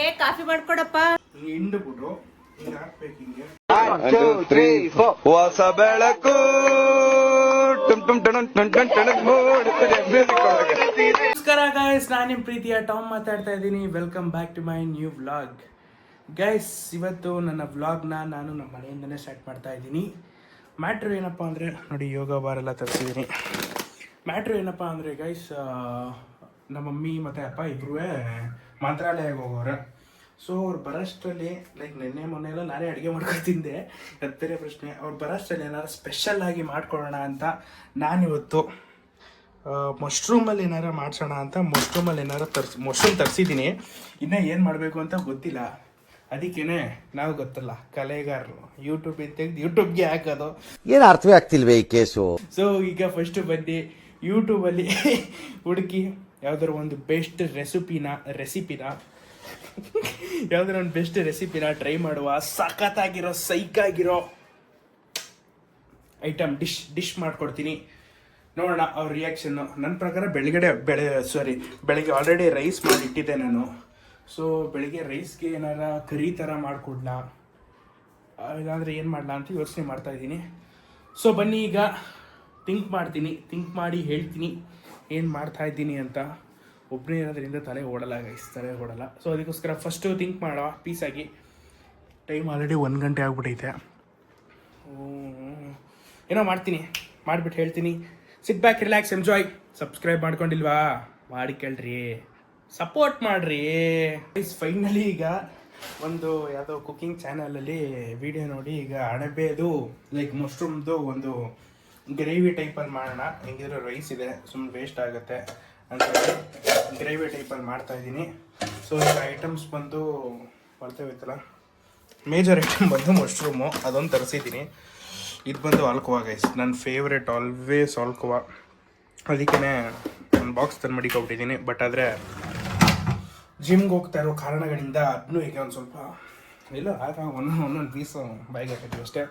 ಏ ಕಾಫಿ ಮಾಡ್ಕೊಡಪ್ಪ. ಹಿಂಡ್ಬಿಟ್ಟು ಹಿಂಗೆ ಹಾಕ್ಬೇಕು ಹಿಂಗೆ. ಹೊಸ ಬೆಳಕು ನಮಸ್ಕಾರ ಗೈಸ್, ನಾನು ನಿಮ್ಮ ಪ್ರೀತಿಯ ಟಾಮ್ ಮಾತಾಡ್ತಾ ಇದ್ದೀನಿ. Welcome back to my new vlog. Guys, ಇವತ್ತು ನನ್ನ ವ್ಲಾಗ್ನ ನಾನು ನಮ್ಮ ಮನೆಯಿಂದನೇ ಸ್ಟಾರ್ಟ್ ಮಾಡ್ತಾ ಇದ್ದೀನಿ. ಮ್ಯಾಟ್ರು ಏನಪ್ಪ ಅಂದರೆ, ನೋಡಿ ಯೋಗ ಬಾರ್ ಎಲ್ಲ ತರಿಸಿದ್ದೀನಿ. ಮ್ಯಾಟ್ರು ಏನಪ್ಪ ಅಂದರೆ ಗೈಸ್, ನಮ್ಮ ಮಮ್ಮಿ ಮತ್ತು ಅಪ್ಪ ಇಬ್ಬರೂ ಮಂತ್ರಾಲಯಕ್ಕೆ ಹೋಗೋರು. ಸೊ ಅವ್ರು ಬರೋಷ್ಟರಲ್ಲಿ ಲೈಕ್ ನೆನ್ನೆ ಮೊನ್ನೆಲ್ಲ ನಾನೇ ಅಡುಗೆ ಮಾಡ್ಕೊಂಡು ತಿಂದೆ, ಅದು ಬೇರೆ ಪ್ರಶ್ನೆ. ಅವ್ರು ಬರೋಷ್ಟರಲ್ಲಿ ಏನಾರು ಸ್ಪೆಷಲ್ ಆಗಿ ಮಾಡ್ಕೊಳ್ಳೋಣ ಅಂತ ನಾನಿವತ್ತು ಮಶ್ರೂಮಲ್ಲಿ ಏನಾರು ಮಾಡ್ಸೋಣ ಅಂತ ಮಶ್ರೂಮಲ್ಲಿ ಏನಾರು ಮಶ್ರೂಮ್ ತರಿಸಿದ್ದೀನಿ. ಇನ್ನೂ ಏನು ಮಾಡಬೇಕು ಅಂತ ಗೊತ್ತಿಲ್ಲ. ಅದಕ್ಕೇ ನಾವು ಗೊತ್ತಲ್ಲ ಕಲೆಗಾರರು, ಯೂಟ್ಯೂಬಿಂದ ತೆಗೆದು ಯೂಟ್ಯೂಬ್ಗೆ ಹಾಕೋದು. ಏನು ಅರ್ಥವೇ ಆಗ್ತಿಲ್ವೇ ಈ ಕೇಸು. ಸೊ ಈಗ ಫಸ್ಟು ಬಂದು ಯೂಟ್ಯೂಬಲ್ಲಿ ಹುಡುಕಿ ಯಾವ್ದಾರು ಒಂದು ಬೆಸ್ಟ್ ರೆಸಿಪಿನ ಯಾವ್ದಾರ ಒಂದು ಬೆಸ್ಟ್ ರೆಸಿಪಿನ ಟ್ರೈ ಮಾಡುವ. ಸಖತ್ತಾಗಿರೋ ಸೈಕಾಗಿರೋ ಐಟಮ್ ಡಿಶ್ ಮಾಡ್ಕೊಡ್ತೀನಿ, ನೋಡೋಣ ಅವ್ರ ರಿಯಾಕ್ಷನ್ನು. ನನ್ನ ಪ್ರಕಾರ ಬೆಳಿಗ್ಗೆ ಆಲ್ರೆಡಿ ರೈಸ್ ಮಾಡಿಟ್ಟಿದ್ದೆ ನಾನು. ಸೊ ಬೆಳಿಗ್ಗೆ ರೈಸ್ಗೆ ಏನಾರ ಕರಿ ಥರ ಮಾಡಿಕೊಡ್ಲಾ, ಇಲ್ಲಾಂದರೆ ಏನು ಮಾಡಲಾ ಅಂತ ಯೋಚನೆ ಮಾಡ್ತಾಯಿದ್ದೀನಿ. ಸೊ ಬನ್ನಿ ಈಗ ಥಿಂಕ್ ಮಾಡಿ ಹೇಳ್ತೀನಿ ಏನು ಮಾಡ್ತಾಯಿದ್ದೀನಿ ಅಂತ. ಒಬ್ಬನೇ ಇರೋದ್ರಿಂದ ತಲೆ ಓಡಲ್ಲ ಗೈಸ್, ತಲೆ ಓಡಲ್ಲ. ಸೊ ಅದಕ್ಕೋಸ್ಕರ ಫಸ್ಟು ಥಿಂಕ್ ಮಾಡುವ ಪೀಸಾಗಿ. ಟೈಮ್ ಆಲ್ರೆಡಿ 1 ಗಂಟೆ ಆಗ್ಬಿಟ್ಟೈತೆ. ಏನೋ ಮಾಡಿಬಿಟ್ಟು ಹೇಳ್ತೀನಿ. Sit back, relax, enjoy. Subscribe ಮಾಡ್ಕೊಂಡಿಲ್ವಾ? ಮಾಡಿ ಕೇಳ್ರಿ, ಸಪೋರ್ಟ್ ಮಾಡಿರಿ. ಫೈನಲಿ ಈಗ ಒಂದು ಯಾವುದೋ ಕುಕ್ಕಿಂಗ್ ಚಾನಲಲ್ಲಿ ವಿಡಿಯೋ ನೋಡಿ ಈಗ ಅಣಬೆದು ಲೈಕ್ ಮಶ್ರೂಮ್ದು ಒಂದು ಗ್ರೇವಿ ಟೈಪಲ್ಲಿ ಮಾಡೋಣ. ಹೆಂಗಿದ್ರು ರೈಸ್ ಇದೆ, ಸುಮ್ಮನೆ ವೇಸ್ಟ್ ಆಗುತ್ತೆ ಅಂತ ಗ್ರೇವಿ ಟೈಪಲ್ಲಿ ಮಾಡ್ತಾಯಿದ್ದೀನಿ. ಸೊ ಈಗ ಐಟಮ್ಸ್ ಬಂದು ಬರ್ತೇವಿತ್ತಲ್ಲ, ಮೇಜರ್ ಐಟಮ್ ಬಂದು ಮಶ್ರೂಮು, ಅದೊಂದು ತರಿಸಿದ್ದೀನಿ. ಇದು ಬಂದು ಆಲ್ಕೋವಾ ಗೈಸ್, ನನ್ನ ಫೇವ್ರೇಟ್ ಆಲ್ವೇಸ್ ಆಲ್ಕೋವಾ. ಅದಕ್ಕೇ ಒಂದು ಬಾಕ್ಸ್ ತಂದು ಮಡಿಕೊಬಿಟ್ಟಿದ್ದೀನಿ. ಬಟ್ ಆದರೆ ಜಿಮ್ಗೆ ಹೋಗ್ತಾ ಇರೋ ಕಾರಣಗಳಿಂದ ಅದನ್ನೂ ಈಗ ಒಂದು ಸ್ವಲ್ಪ ಇಲ್ಲ ಆಗ ಒಂದೊಂದು ಪೀಸು ಬಾಯಿಗೆ ಹಾಕಿದ್ವಿ ಅಷ್ಟೇ.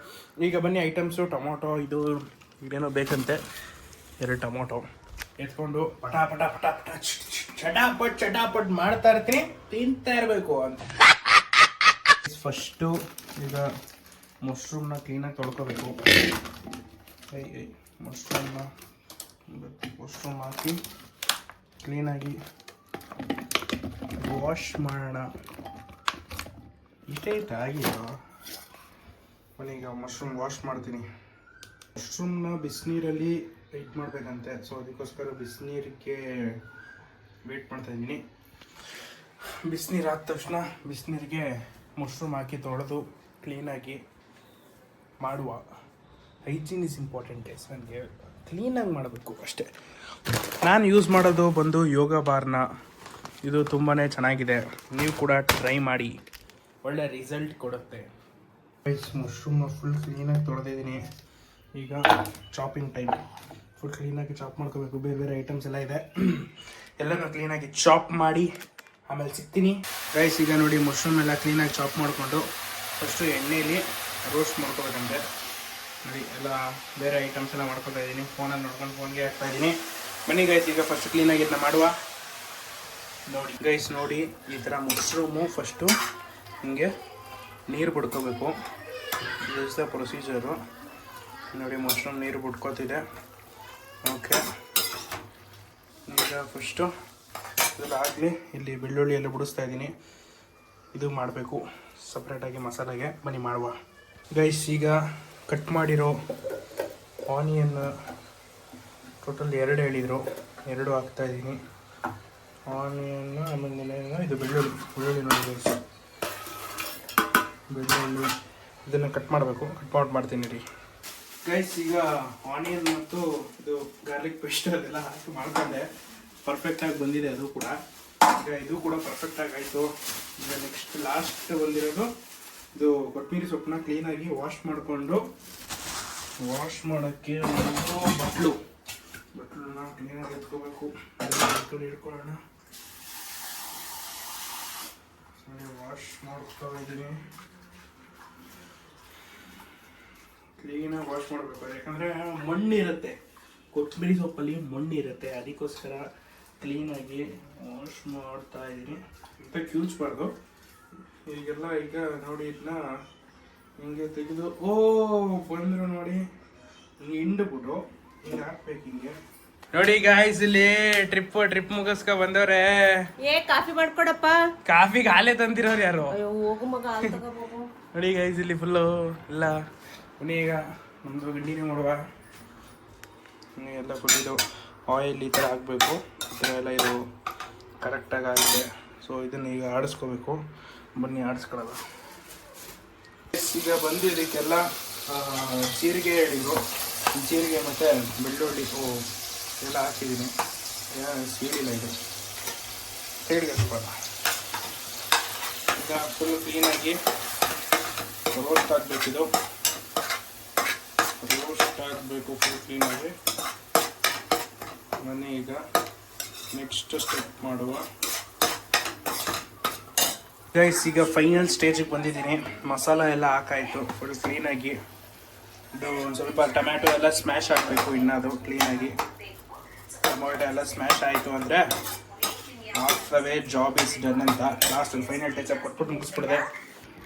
ಈಗ ಬನ್ನಿ ಐಟಮ್ಸು. ಟೊಮೊಟೊ ಇದು ಇದೇನೋ ಬೇಕಂತೆ, 2 ಟೊಮೊಟೊ ಎತ್ಕೊಂಡು ಪಟ ಪಟ ಪಟ ಪಟ ಚಟಾಪಟ್ ಮಾಡ್ತಾ ಇರ್ತೀನಿ, ತಿಂತಾ ಇರಬೇಕು ಅಂತ. ಫಸ್ಟು ಈಗ ಮಶ್ರೂಮ್ನ ಕ್ಲೀನಾಗಿ ತೊಳ್ಕೊಬೇಕು. ಮಶ್ರೂಮ್ ಹಾಕಿ ಕ್ಲೀನಾಗಿ ವಾಶ್ ಮಾಡೋಣ. ಇಷ್ಟೇ ಆಗಿರೋ ಈಗ ಮಶ್ರೂಮ್ ವಾಶ್ ಮಾಡ್ತೀನಿ. ಮಶ್ರೂಮ್ನ ಬಿಸಿನೀರಲ್ಲಿ ವೆಯ್ಟ್ ಮಾಡಬೇಕಂತೆ. ಸೊ ಅದಕ್ಕೋಸ್ಕರ ಬಿಸಿನೀರಿಗೆ ವೆಯ್ಟ್ ಮಾಡ್ತಾಯಿದ್ದೀನಿ. ಬಿಸಿನೀರು ಆದ ತಕ್ಷಣ ಬಿಸಿನೀರಿಗೆ ಮಶ್ರೂಮ್ ಹಾಕಿ ತೊಳೆದು ಕ್ಲೀನಾಗಿ ಮಾಡುವ. ಹೈಜೀನ್ ಇಸ್ ಇಂಪಾರ್ಟೆಂಟ್ ಗೈಸ್, ನನಗೆ ಕ್ಲೀನಾಗಿ ಮಾಡಬೇಕು ಅಷ್ಟೇ. ನಾನು ಯೂಸ್ ಮಾಡೋದು ಬಂದು ಯೋಗ ಬಾರ್ನ. ಇದು ತುಂಬಾ ಚೆನ್ನಾಗಿದೆ, ನೀವು ಕೂಡ ಟ್ರೈ ಮಾಡಿ, ಒಳ್ಳೆ ರಿಸಲ್ಟ್ ಕೊಡುತ್ತೆ. ಮಶ್ರೂಮ್ನ ಫುಲ್ ಕ್ಲೀನಾಗಿ ತೊಳೆದಿದ್ದೀನಿ. ಈಗ ಚಾಪಿಂಗ್ ಟೈಮ್. ಫುಲ್ ಕ್ಲೀನಾಗಿ ಚಾಪ್ ಮಾಡ್ಕೋಬೇಕು. ಬೇರೆ ಬೇರೆ ಐಟಮ್ಸ್ ಎಲ್ಲ ಇದೆ, ಎಲ್ಲನೂ ಕ್ಲೀನಾಗಿ ಚಾಪ್ ಮಾಡಿ ಆಮೇಲೆ ಸಿಗ್ತೀನಿ ಗೈಸ್. ಈಗ ನೋಡಿ ಮಶ್ರೂಮ್ ಎಲ್ಲ ಕ್ಲೀನಾಗಿ ಚಾಪ್ ಮಾಡಿಕೊಂಡು ಫಸ್ಟು ಎಣ್ಣೆಯಲ್ಲಿ ರೋಸ್ಟ್ ಮಾಡ್ಕೋಬೇಕಂತೆ. ನೋಡಿ ಎಲ್ಲ ಬೇರೆ ಐಟಮ್ಸ್ ಎಲ್ಲ ಮಾಡ್ಕೊತಾ ಇದ್ದೀನಿ. ಫೋನಲ್ಲಿ ನೋಡ್ಕೊಂಡು ಫೋನ್ಗೆ ಹಾಕ್ತಾಯಿದ್ದೀನಿ. ಬನ್ನಿ ಗೈಸ್, ಈಗ ಫಸ್ಟ್ ಕ್ಲೀನಾಗಿ ಇದನ್ನ ಮಾಡುವ. ನೋಡಿ ಗೈಸ್, ನೋಡಿ ಈ ಥರ ಮಶ್ರೂಮು ಫಸ್ಟು ಹಿಂಗೆ ನೀರು ಬಿಡ್ಕೋಬೇಕು. This the procedure. ನೋಡಿ ಮಶ್ರೂಮ್ ನೀರು ಬಿಟ್ಕೋತಿದೆ. ಓಕೆ, ಈಗ ಫಸ್ಟು ಇದಾಗಲಿ ಇಲ್ಲಿ ಬೆಳ್ಳುಳ್ಳಿ ಎಲ್ಲ ಬಿಡಿಸ್ತಾ ಇದ್ದೀನಿ. ಇದು ಮಾಡಬೇಕು ಸಪ್ರೇಟಾಗಿ ಮಸಾಲೆಗೆ. ಬನ್ನಿ ಮಾಡುವ ಗೈಸ್. ಈಗ ಕಟ್ ಮಾಡಿರೋ ಆನಿಯನ್ ಟೋಟಲ್ 2 ಹೇಳಿದರು, 2 ಹಾಕ್ತಾಯಿದ್ದೀನಿ. ಆನಿಯನ್ನು ಆಮೇಲೆ ಇದು ಬೆಳ್ಳುಳ್ಳಿ ನೋಡಿ ಗೈಸ್, ಬೆಳ್ಳುಳ್ಳಿ ಇದನ್ನು ಕಟ್ ಮಾಡಬೇಕು. ಮಾಡ್ತೀನಿ ರೀ ಗೈಸ್. ಈಗ ಆನಿಯನ್ ಮತ್ತು ಇದು ಗಾರ್ಲಿಕ್ ಪೇಸ್ಟ್ ಅದೆಲ್ಲ ಹಾಕಿ ಮಾಡ್ಕೊಂಡೆ. ಪರ್ಫೆಕ್ಟಾಗಿ ಬಂದಿದೆ ಅದು ಕೂಡ. ಈಗ ಇದು ಕೂಡ ಪರ್ಫೆಕ್ಟಾಗಿ ಆಯಿತು. ಈಗ ನೆಕ್ಸ್ಟ್ ಲಾಸ್ಟ್ ಬಂದಿರೋದು ಇದು ಕೊತ್ತಂಬರಿ ಸೊಪ್ಪನ್ನ ಕ್ಲೀನಾಗಿ ವಾಶ್ ಮಾಡಿಕೊಂಡು, ವಾಶ್ ಮಾಡೋಕ್ಕೆ ಒಂದು ಬಟ್ಲನ್ನ ಕ್ಲೀನಾಗಿ ಎತ್ಕೋಬೇಕು. ಬಟ್ಲು ಇಟ್ಕೊಳ್ಳೋಣ. ವಾಶ್ ಮಾಡ್ತಾ ಇದ್ದೀನಿ. ಕ್ಲೀನಾಗಿ ವಾಶ್ ಮಾಡಬೇಕು, ಯಾಕಂದರೆ ಮಣ್ಣಿರುತ್ತೆ, ಕೊತ್ತಂಬರಿ ಸೊಪ್ಪಲ್ಲಿ ಮಣ್ಣಿರುತ್ತೆ. ಅದಕ್ಕೋಸ್ಕರ ಕ್ಲೀನಾಗಿ ವಾಶ್ ಮಾಡ್ತಾ ಇದ್ದೀನಿ. ಮತ್ತೆ ಕಿವುಚ್ಬಾರ್ದು. ಈಗೆಲ್ಲ ಈಗ ನೋಡಿ ಇದನ್ನ ಹಿಂಗೆ ತೆಗೆದು ಬಂದರು ನೋಡಿ, ಹಿಂಗೆ ಹಿಂಡ್ಬಿಟ್ಟು ಹಿಂಗೆ ಹಾಕ್ಬೇಕು. ಹಿಂಗೆ ನೋಡಿ ಗಾಯ್ಸ್, ಇಲ್ಲಿ ಟ್ರಿಪ್ ಮುಗಿಸ್ಕೊ ಬಂದವ್ರೆ. ಕಾಫಿ ಮಾಡ್ಕೊಡಪ್ಪ. ಕಾಫಿಗೆ ಹಾಲೇ ತಂದಿರೋರು ಯಾರು? ಅಯ್ಯೋ ಹೋಗು ಮಗ, ಹಾಲು ತಗೋಬೇಕು. ನೋಡಿ ಗೈಸ್, ಇಲ್ಲಿ ಫುಲ್ಲು ಎಲ್ಲ ಬನ್ನಿ. ಈಗ ನಮ್ಮದು ಗಂಡಿನೇ ಮಾಡುವ. ಎಲ್ಲ ಫುಲ್ ಆಯಿಲ್ ಈ ಥರ ಹಾಕಬೇಕು. ಈ ಥರ ಎಲ್ಲ ಇದು ಕರೆಕ್ಟಾಗಿ ಆಗಿದೆ. ಸೊ ಇದನ್ನು ಈಗ ಆಡಿಸ್ಕೋಬೇಕು. ಬನ್ನಿ ಆಡಿಸ್ಕೊಳ್ಳೋದು. ಈಗ ಬಂದು ಇದಕ್ಕೆಲ್ಲ ಜೀರಿಗೆ ಹೇಳಿದರು. ಜೀರಿಗೆ ಮತ್ತು ಬೆಳ್ಳುಳ್ಳಿ ಎಲ್ಲ ಹಾಕಿದ್ದೀನಿ. ಸೀಡಿಲ್ಲ ಇದು ಸೈಡ್ಗೆ ಹಾಕ್ಬಾರ್ದು. ಈಗ ಫುಲ್ ಕ್ಲೀನಾಗಿ ರೋಸ್ಟ್ ಆಗಬೇಕಿದು. ರೋಸ್ಟ್ ಆಗಬೇಕು ಫುಲ್ ಕ್ಲೀನಾಗಿ. ಬನ್ನಿ ಈಗ ನೆಕ್ಸ್ಟ್ ಸ್ಟೆಪ್ ಮಾಡುವ. ಗೈಸ್, ಈಗ ಫೈನಲ್ ಸ್ಟೇಜಿಗೆ ಬಂದಿದ್ದೀನಿ. ಮಸಾಲ ಎಲ್ಲ ಹಾಕಾಯಿತು ಫುಲ್ ಕ್ಲೀನಾಗಿ. ಇದು ಒಂದು ಸ್ವಲ್ಪ ಟೊಮ್ಯಾಟೊ ಎಲ್ಲ ಸ್ಮ್ಯಾಶ್ ಆಗಬೇಕು. ಇನ್ನದು ಕ್ಲೀನಾಗಿ ಟೊಮ್ಯಾಟೊ ಎಲ್ಲ ಸ್ಮ್ಯಾಶ್ ಆಯಿತು ಅಂದರೆ of the way job is done ಅಂತ ಲಾಸ್ಟ್ ಫೈನಲ್ ಟಚ್ ಅಪ್ ಕೊಟ್ಬಿಟ್ಟು ಮುಗಿಸ್ಬಿಡಿದೆ.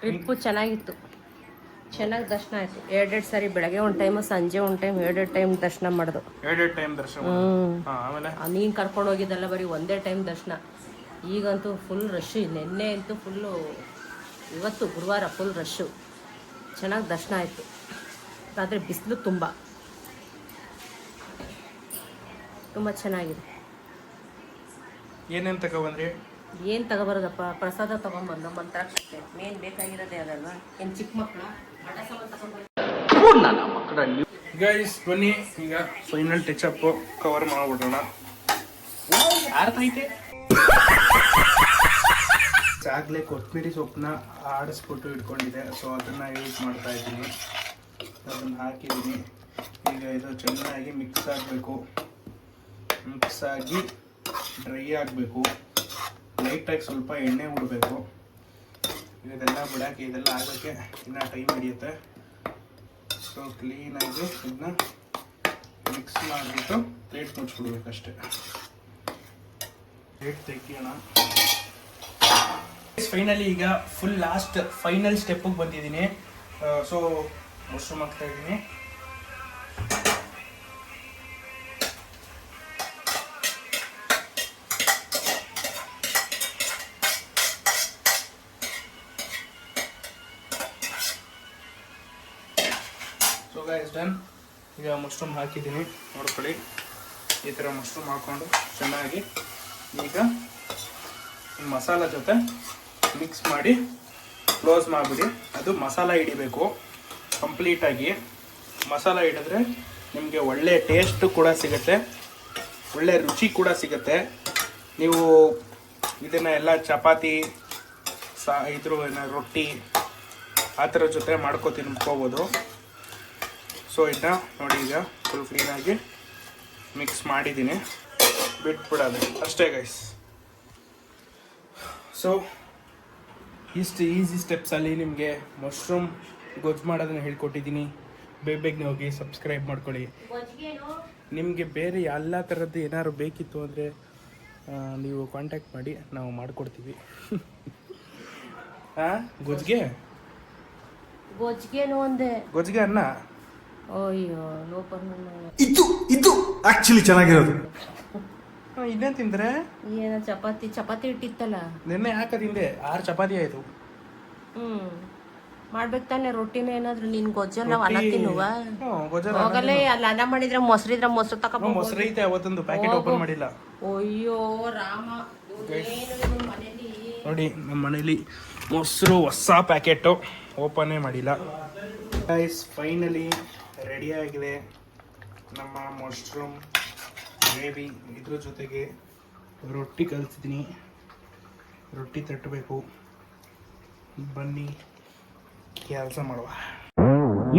ಟ್ರಿಪ್ಪು ಚೆನ್ನಾಗಿತ್ತು, ಚೆನ್ನಾಗಿ ದರ್ಶನ ಆಯಿತು. ಎರಡೆರಡು ಸಾರಿ, ಬೆಳಗ್ಗೆ ಒಂದು ಟೈಮು, ಸಂಜೆ ಒಂದು ಟೈಮ್, ಎರಡೆರಡು ಟೈಮ್ ದರ್ಶನ ಮಾಡೋದು. ಎರಡೆರಡು ಟೈಮ್ ದರ್ಶನ. ಆಮೇಲೆ ನೀನು ಕರ್ಕೊಂಡು ಹೋಗಿದ್ದಲ್ಲ, ಬರೀ ಒಂದೇ ಟೈಮ್ ದರ್ಶನ. ಈಗಂತೂ ಫುಲ್ ರಶ್ಶು. ನಿನ್ನೆ ಅಂತೂ ಫುಲ್ಲು, ಇವತ್ತು ಗುರುವಾರ ಫುಲ್ ರಶ್ಶು. ಚೆನ್ನಾಗಿ ದರ್ಶನ ಆಯಿತು. ಆದರೆ ಬಿಸಿಲು ತುಂಬ ಚೆನ್ನಾಗಿದೆ. ಏನೇನು ತಗೊಬಂದ್ರಿ? ಏನು ತಗೊಬರೋದಪ್ಪ, ಪ್ರಸಾದ ತೊಗೊಂಬಂದು ಮಂತ್ರಾಕ್ಷತೆ ಮೇನ್ ಬೇಕಾಗಿರೋದೇ ಅದಲ್ವಾ. ಏನು ಚಿಕ್ಕ ಮಕ್ಕಳು ಗೈಸ್ ಬನ್ನಿ, ಈಗ ಫೈನಲ್ ಟಚ್ ಅಪ್ ಕವರ್ ಮಾಡ್ಬಿಡೋಣ. ಯಾರ್ತೈತೆ ಆಗಲೇ ಕೊತ್ತಂಬರಿ ಸೊಪ್ಪನ್ನ ಆಡಿಸ್ಬಿಟ್ಟು ಇಟ್ಕೊಂಡಿದೆ. ಸೊ ಅದನ್ನು ಯೂಸ್ ಮಾಡ್ತಾ ಇದ್ದೀನಿ. ಅದನ್ನು ಹಾಕಿದ್ದೀನಿ. ಈಗ ಇದು ಚೆನ್ನಾಗಿ ಮಿಕ್ಸ್ ಆಗಬೇಕು. ಮಿಕ್ಸ್ ಆಗಿ ಡ್ರೈ ಆಗಬೇಕು. ಲೈಟಾಗಿ ಸ್ವಲ್ಪ ಎಣ್ಣೆ ಬಿಡಬೇಕು. ಇದೆಲ್ಲ ಬಿಡೋಕ್ಕೆ, ಇದೆಲ್ಲ ಆಗೋಕ್ಕೆ ಇನ್ನೂ ಟೈಮ್ ಹಿಡಿಯುತ್ತೆ. ಸೊ ಕ್ಲೀನಾಗಿ ಇದನ್ನ ಮಿಕ್ಸ್ ಮಾಡಿಬಿಟ್ಟು ಪ್ಲೇಟ್ ಮುಚ್ಚಿಬಿಡ್ಬೇಕಷ್ಟೆ. ಪ್ಲೇಟ್ ತೆಗಿಯೋಣ. ಫೈನಲಿ ಈಗ ಫುಲ್ ಲಾಸ್ಟ್ ಫೈನಲ್ ಸ್ಟೆಪ್ಪಿಗೆ ಬಂದಿದ್ದೀನಿ. ಸೊ ಮಶ್ರೂಮ್ ಹಾಕ್ತಾ ಇದ್ದೀನಿ. So guys done. ಈಗ ಮಶ್ರೂಮ್ ಹಾಕಿದ್ದೀನಿ, ನೋಡ್ಕೊಳ್ಳಿ. ಈ ಥರ ಮಶ್ರೂಮ್ ಹಾಕ್ಕೊಂಡು ಚೆನ್ನಾಗಿ ಈಗ ಮಸಾಲ ಜೊತೆ ಮಿಕ್ಸ್ ಮಾಡಿ ಕ್ಲೋಸ್ ಮಾಡಿಬಿಡಿ. ಅದು ಮಸಾಲ ಹಿಡಿಬೇಕು ಕಂಪ್ಲೀಟಾಗಿ. ಮಸಾಲ ಹಿಡಿದ್ರೆ ನಿಮಗೆ ಒಳ್ಳೆ ಟೇಸ್ಟು ಕೂಡ ಸಿಗುತ್ತೆ, ಒಳ್ಳೆ ರುಚಿ ಕೂಡ ಸಿಗುತ್ತೆ. ನೀವು ಇದನ್ನು ಎಲ್ಲ ಚಪಾತಿ ರೊಟ್ಟಿ ಆ ಥರ ಜೊತೆ ಮಾಡ್ಕೊ ತಿನ್ಕೋಬೋದು. ಸೊ ಇದನ್ನ ನೋಡಿ, ಈಗ ಫುಲ್ ಕ್ಲೀನಾಗಿ ಮಿಕ್ಸ್ ಮಾಡಿದ್ದೀನಿ. ಬಿಟ್ಬಿಡೋದು ಅಷ್ಟೇ ಗೈಸ್. ಸೊ ಇಷ್ಟು ಈಸಿ ಸ್ಟೆಪ್ಸಲ್ಲಿ ನಿಮಗೆ ಮಶ್ರೂಮ್ ಗೊಜ್ಜು ಮಾಡೋದನ್ನು ಹೇಳ್ಕೊಟ್ಟಿದ್ದೀನಿ. ಬೇಗನೆ ಹೋಗಿ ಸಬ್ಸ್ಕ್ರೈಬ್ ಮಾಡ್ಕೊಳ್ಳಿ. ನಿಮಗೆ ಬೇರೆ ಎಲ್ಲ ಥರದ್ದು ಏನಾದ್ರು ಬೇಕಿತ್ತು ಅಂದರೆ ನೀವು ಕಾಂಟ್ಯಾಕ್ಟ್ ಮಾಡಿ, ನಾವು ಮಾಡಿಕೊಡ್ತೀವಿ. ಗೊಜ್ಜಿಗೆ ಅನ್ನ. ಅಯ್ಯೋ ಇದು ಆಕ್ಚುಲಿ ಚೆನ್ನಾಗಿರೋದು. ಇನ್ನೇನು ತಿಂದರೆ? ಏನೋ ಚಪಾತಿ ಇಟ್ಟಿತ್ತಲ್ಲ ನಿನ್ನೆ ಯಾಕೆ ತಿಂದೆ? 6 ಚಪಾತಿ ಆಯಿತು. ಮಾಡ್ಬೇಕು ತಾನೆ ರೊಟ್ಟಿನ. ಏನಾದ್ರು ನೀನ್ ಗೊಜ್ಜಲ್ಲ ಅನ್ನ ತಿನ್ನುವ ಗೊಜ್ಜಲ್ಲ. ಹೋಗಲೇ ಅಲ್ಲಿ ಅನ್ನ ಮಾಡಿದ್ರೆ ಮೊಸರಿದ್ರೆ ಮೊಸರು ತಗೊಂಡು. ಮೊಸರು ಐತೆ, ಅವತ್ತೊಂದು ಪ್ಯಾಕೆಟ್ ಓಪನ್ ಮಾಡಿಲ್ಲ. ಅಯ್ಯೋ ರಾಮ, ನೋಡಿ ನಮ್ಮ ಮನೇಲಿ ಮೊಸರು ಹೊಸ ಪ್ಯಾಕೆಟು ಓಪನ್ನೇ ಮಾಡಿಲ್ಲ. ಗೈಸ್ ಫೈನಲಿ ರೆಡಿ ಆಗಿದೆ ನಮ್ಮ ಮಶ್ರೂಮ್ ಗ್ರೇವಿ. ಇದ್ರ ಜೊತೆಗೆ ರೊಟ್ಟಿ ಕಲಿಸಿದ್ದೀನಿ, ರೊಟ್ಟಿ ತಟ್ಟಬೇಕು. ಬನ್ನಿ ಕೆಲಸ ಮಾಡುವ.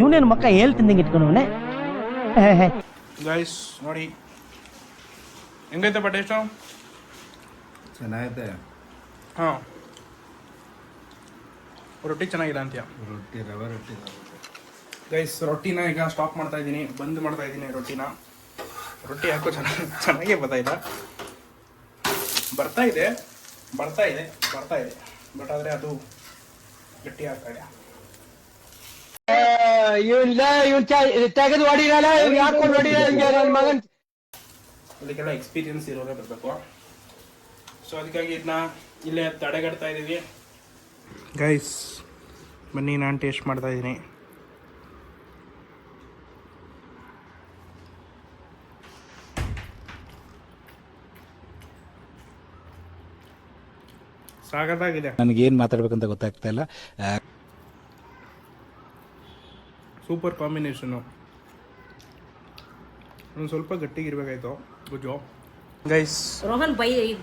ಇವನೇನು ಮಕ್ಕ ಹೇಳ್ತಿದ್ದಂಗೆ ಇಟ್ಕೊಂಡವನೇ. ಗೈಸ್ ನೋಡಿ ಹೆಂಗೈತೆ ಬಟ್ ಎಷ್ಟು ಚೆನ್ನಾಗೈತೆ. ಹಾಂ, ರೊಟ್ಟಿ ಚೆನ್ನಾಗಿಲ್ಲ ಅಂತೀಯ? ರೊಟ್ಟಿ ರವೆ ರೊಟ್ಟಿ. ಗೈಸ್ ರೊಟ್ಟಿನ ಈಗ ಸ್ಟಾಪ್ ಮಾಡ್ತಾ ಇದ್ದೀನಿ, ಬಂದ್ ಮಾಡ್ತಾ ಇದ್ದೀನಿ ರೊಟ್ಟಿನ. ರೊಟ್ಟಿ ಯಾಕೋ ಚೆನ್ನಾಗೇ ಬರ್ತಾಯಿಲ್ಲ. ಬರ್ತಾ ಇದೆ ಬಟ್ ಆದರೆ ಅದು ಗಟ್ಟಿ ಆಗ್ತಾ ಇದೆ. ಅದಕ್ಕೆಲ್ಲ ಎಕ್ಸ್ಪೀರಿಯನ್ಸ್ ಇರೋರೇ ಬರಬೇಕು. ಸೊ ಅದಕ್ಕಾಗಿ ಇದನ್ನ ಇಲ್ಲೇ ತಡೆಗಟ್ತಾ ಇದ್ದೀವಿ. ಗೈಸ್ ಬನ್ನಿ, ನಾನು ಟೇಸ್ಟ್ ಮಾಡ್ತಾ ಇದ್ದೀನಿ. ಸಾಗತ್ತಾಗಿದೆ. ನನಗೆ ಏನು ಮಾತಾಡ್ಬೇಕಂತ ಗೊತ್ತಾಗ್ತಾ ಇಲ್ಲ. Super combination. ಒಂದು ಸ್ವಲ್ಪ ಗಟ್ಟಿಗಿರ್ಬೇಕಾಯ್ತು ಗುಜ್ಜು. ಗೈಸ್ ರೋಹನ್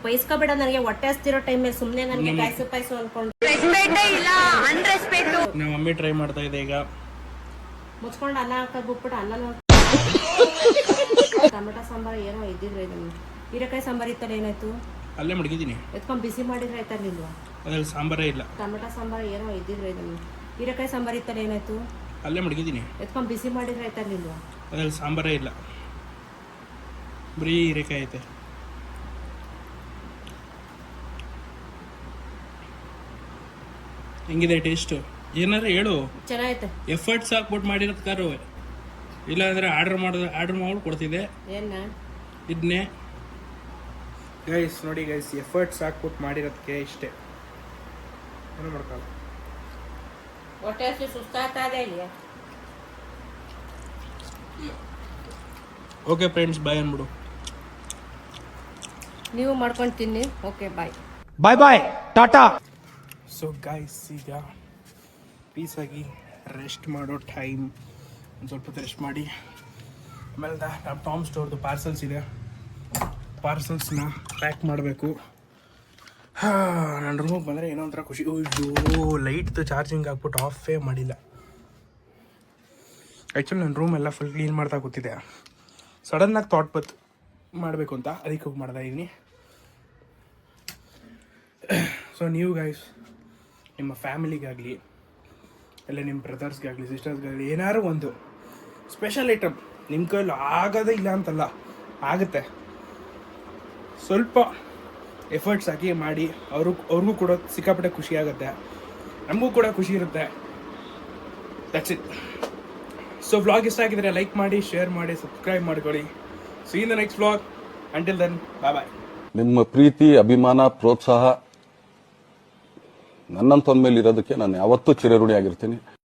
ಬೈಸ್ಕೋಬೇಡ, ನನಗೆ ಹೊಟ್ಟೆ ಹಸ್ತಿರೋ ಟೈಮಲ್ಲಿ ಸುಮ್ಮನೆ ನನಗೆ ಪಾಯಸ ಅನ್ಕೊಂಡು ನಮ್ಮ ಮಮ್ಮಿ ಟ್ರೈ ಮಾಡ್ತಾ ಇದೆ ಈಗ. ಮುಚ್ಕೊಂಡು ಅನ್ನ ಹಾಕೋದು ಬಿಟ್ಬಿಟ್ಟು ಅನ್ನನೂ ಟೊಮೆಟೊ ಸಾಂಬಾರು ಏನೋ ಇದ್ದಿದ್ರೆ ಹೀರೆಕಾಯಿ ಸಾಂಬಾರು ಇತ್ತಲ್ಲ, ಏನಾಯ್ತು? ಅಲ್ಲೇ ಮಡಗಿದ್ದೀನಿ. ಎತ್ಕೊಂಡು ಬಿಸಿ ಮಾಡಿದ್ರೆ ಆಯ್ತಾರಿಲ್ವಾ? ಅದ್ರಲ್ಲಿ ಸಾಂಬಾರೇ ಇಲ್ಲ. ಟೊಮೆಟೊ ಸಾಂಬಾರು ಏನೋ ಇದ್ದಿದ್ರೆ ಹೀರೆಕಾಯಿ ಸಾಂಬಾರು ಇತ್ತಲ್ಲ, ಏನಾಯ್ತು? ಅಲ್ಲೇ ಮಡಗಿದ್ದೀನಿ. ಎತ್ಕೊಂಡು ಬಿಸಿ ಮಾಡಿದ್ರೆ ಆಯ್ತಾರಿಲ್ವಾ? ಅದ್ರಲ್ಲಿ ಸಾಂಬಾರೇ ಇಲ್ಲ, ಬರೀ ಹೀರೆಕಾಯಿ ಐತೆ. ಹೆಂಗಿದೆ ಟೇಸ್ಟು? ಏನಾರ ಹೇಳು. ಚೆನ್ನಾಗೈತೆ. ಎಫರ್ಟ್ಸ್ ಹಾಕ್ಬಿಟ್ಟು ಮಾಡಿರೋದು ಕಾರು, ಇಲ್ಲಾಂದರೆ ಆರ್ಡ್ರ್ ಮಾಡಿ ಕೊಡ್ತಿದ್ದೆ ಏನ ಇದನ್ನೇ. ಗೈಸ್ ನೋಡಿ ಗೈಸ್, ಎಫರ್ಟ್ಸ್ ಹಾಕ್ಬಿಟ್ಟು ಮಾಡಿರೋದಕ್ಕೆ ಇಷ್ಟೇ, ಏನು ಮಾಡ್ಕೊಳ್ಳ. ಹೊಟ್ಟೆ ಹಸಿ ಸುಸ್ತಾಗ್ತಾ ಇದೆ ಇಲ್ಲಿ. ಓಕೆ ಫ್ರೆಂಡ್ಸ್, ಬಾಯ್ ಅಂದ್ಬಿಡು. ನೀವು ಮಾಡ್ಕೊಂಡು ತಿನ್ನಿ. ಓಕೆ, ಬಾಯ್ ಬಾಯ್ ಟಾಟಾ. ಸೊ ಗೈಸ್, ಈಗ ಪೀಸಾಗಿ ರೆಸ್ಟ್ ಮಾಡೋ ಟೈಮ್. ಒಂದು ಸ್ವಲ್ಪ ಹೊತ್ತು ರೆಸ್ಟ್ ಮಾಡಿ ಆಮೇಲೆ ನಮ್ಮ ಟಾಮ್ ಸ್ಟೋರ್ದು ಪಾರ್ಸಲ್ಸ್ ಇದೆ, ಪಾರ್ಸಲ್ಸ್ನ ಪ್ಯಾಕ್ ಮಾಡಬೇಕು. ನನ್ನ ರೂಮಿಗೆ ಬಂದರೆ ಏನೋ ಒಂಥರ ಖುಷಿ. ಅಯ್ಯೋ, ಲೈಟ್ದು ಚಾರ್ಜಿಂಗ್ ಹಾಕ್ಬಿಟ್ಟು ಆಫೇ ಮಾಡಿಲ್ಲ. ಆ್ಯಕ್ಚುಲಿ ನನ್ನ ರೂಮ್ ಎಲ್ಲ ಫುಲ್ ಕ್ಲೀನ್ ಮಾಡ್ತಾ ಕೂತಿದ್ದೆ. ಸಡನ್ನಾಗಿ ಥಾಟ್ ಬತ್ ಮಾಡಬೇಕು ಅಂತ ಅದಕ್ಕೆ ಹೋಗಿ ಮಾಡ್ತಾ ಇದ್ದೀನಿ. ಸೊ ನೀವು ಗೈಸ್ ನಿಮ್ಮ ಫ್ಯಾಮಿಲಿಗಾಗಲಿ ಇಲ್ಲ ನಿಮ್ಮ ಬ್ರದರ್ಸ್ಗಾಗಲಿ ಸಿಸ್ಟರ್ಸ್ಗಾಗಲಿ ಏನಾದ್ರು ಒಂದು ಸ್ಪೆಷಲ್ ಐಟಮ್ ನಿಮ್ಮ ಕೈಯಲ್ಲಿ ಆಗೋದೇ ಇಲ್ಲ ಅಂತಲ್ಲ, ಆಗುತ್ತೆ. ಸ್ವಲ್ಪ ಎಫರ್ಟ್ಸ್ ಹಾಕಿ ಮಾಡಿ ಅವ್ರಿಗೂ ಕೂಡ ಸಿಕ್ಕಾಪಟ್ಟೆ ಖುಷಿ ಆಗುತ್ತೆ, ನಮಗೂ ಕೂಡ ಖುಷಿ ಇರುತ್ತೆ. That's it. ಸೊ ವ್ಲಾಗ್ ಇಷ್ಟ ಆಗಿದ್ರೆ ಲೈಕ್ ಮಾಡಿ, ಶೇರ್ ಮಾಡಿ, ಸಬ್ಸ್ಕ್ರೈಬ್ ಮಾಡ್ಕೊಳ್ಳಿ. See in the next vlog. Until then, bye bye. ನಿಮ್ಮ ಪ್ರೀತಿ, ಅಭಿಮಾನ, ಪ್ರೋತ್ಸಾಹ ನನ್ನಂತವನ ಮೇಲೆ ಇರೋದಕ್ಕೆ ನಾನು ಯಾವತ್ತೂ ಚಿರಋಣಿಯಾಗಿರ್ತೀನಿ.